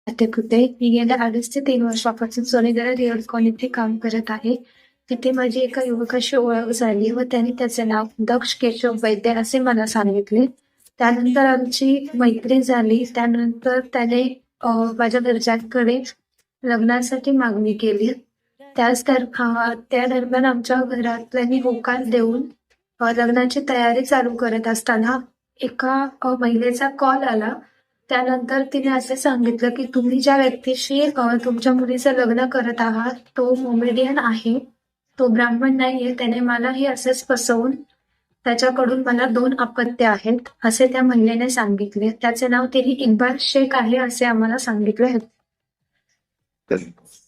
होते. मी गेल्या 2.5 ते 3 वर्षापासून सोनेगरा रिअल कॉलनीत काम करत आहे. तिथे माझी एका युवकाशी ओळख झाली व त्याने त्याचे नाव दक्ष केशव वैद्य असे मला सांगितले. त्यानंतर आमची मैत्री झाली. त्यानंतर त्याने माझ्या घरच्यांकडे लग्नासाठी मागणी केली. त्या दरम्यान आमच्या घरातल्यांनी होकार देऊन लग्नाची तयारी चालू करत असताना एका महिलेचा कॉल आला. त्यानंतर तिने असे सांगितलं की तुम्ही ज्या व्यक्तीशी तुमच्या मुलीचं लग्न करत आहात तो मोमेडियन आहे, तो ब्राह्मण नाहीये. त्याने मलाही असेच फसवून त्याच्याकडून मला 2 अपत्य आहेत असे त्या महिलेने सांगितले. त्याचे नाव तिने इक्बाल शेख आहे असे आम्हाला सांगितले.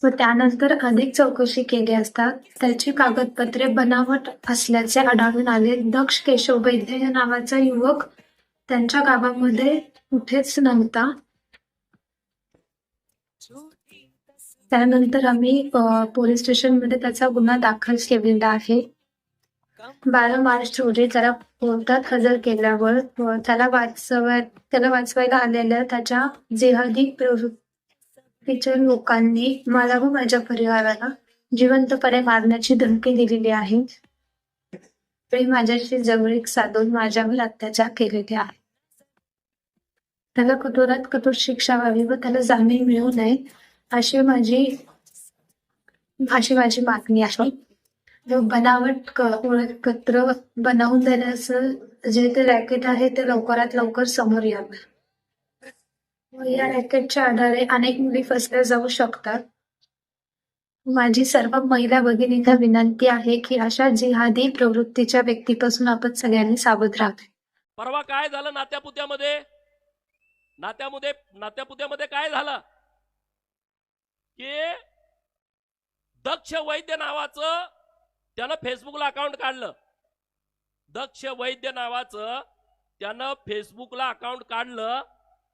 व त्यानंतर अधिक चौकशी केली असता त्याची कागदपत्रे बनावट असल्याचे आढळून आले. दक्ष केशव वैद्य या नावाचा युवक त्यांच्या गावामध्ये कुठेच नव्हता. त्यानंतर आम्ही पोलीस स्टेशनमध्ये त्याचा गुन्हा दाखल केलेला आहे. 12 मार्च रोजी त्याला कोर्टात हजर केल्यावर त्याला वाचवायला आलेल्या त्याच्या जिहादी प्रवृत्तीच्या लोकांनी मला व माझ्या परिवाराला जिवंतपणे मारण्याची धमकी दिलेली आहे. ते माझ्याशी जवळीक साधून माझ्यावर अत्याचार केलेले आहे. त्याला कठोरात कठोर शिक्षा व्हावी व त्याला जामीन मिळू नये अशी माझी मागणी आहे. बनावट ओळखपत्र बनवून देण्याचं जे ते रॅकेट आहे ते लवकरात लवकर समोर यावं. या रॅकेटच्या आधारे अनेक मुली फसल्या जाऊ शकतात. माझी सर्व महिला भगिनींना विनंती आहे की अशा जिहादी प्रवृत्तीच्या व्यक्तीपासून आपण सगळ्यांनी सावध राहावे. परवा काय झालं नात्यापुत्यामध्ये काय झालं की दक्ष वैद्य नावाचं त्यानं फेसबुकला अकाउंट काढलं. दक्ष वैद्य नावाचं त्यानं फेसबुकला अकाउंट काढलं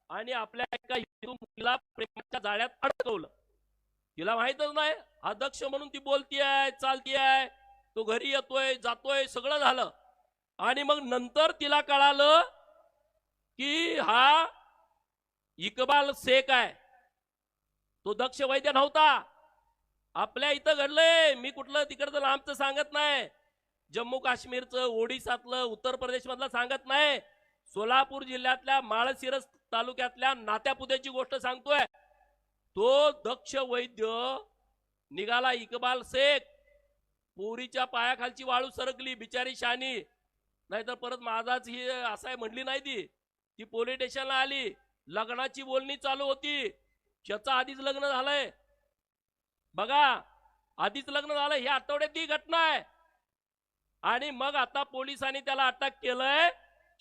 आणि आपल्या एका हिंदू मुलीला प्रेमाच्या जाळ्यात अडकवलं. तिला माहितच नाही हा दक्ष म्हणून ती बोलतीये चालतीये, तो घरी येतोय जातोय सगळं झालं. आणि मग नंतर तिला कळालं की हा इकबाल शेख आहे, तो दक्ष वैद्य नव्हता. आपल्या इथं घडलंय, मी कुठलं तिकडचं लांबचं सांगत नाही, जम्मू काश्मीरचं, ओडिसातलं, उत्तर प्रदेश मधलं सांगत नाही, सोलापूर जिल्ह्यातल्या माळशिरस तालुक्यातल्या नात्यापुत्याची गोष्ट सांगतोय. तो दक्ष वैद्य निघाला इकबाल शेख. पोरीच्या पायाखालची वाळू सरकली बिचारी शानी, नाहीतर परत माझाच ही असाय म्हणली नाही. ती पोलीस स्टेशनला आली, लग्नाची बोलणी चालू होती. त्याचं आधीच लग्न झालंय बघा, आधीच लग्न झालं. ही आठवड्यातली घटना आहे. आणि मग आता पोलिसांनी त्याला अटक केलंय.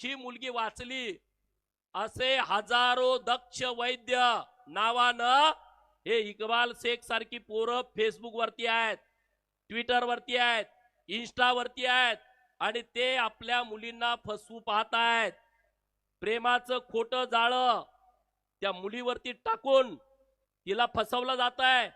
ही मुलगी वाचली. असे हजारो दक्ष वैद्य नावानं हे इकबाल शेख सारखी पोरं फेसबुक वरती आहेत, ट्विटर वरती आहेत, इंस्टा वरती आहेत आणि ते आपल्या मुलींना फसवू पाहतायत. प्रेमाचं खोटं जाळं त्या मुलीवरती टाकून तिला फसवलं जात आहे.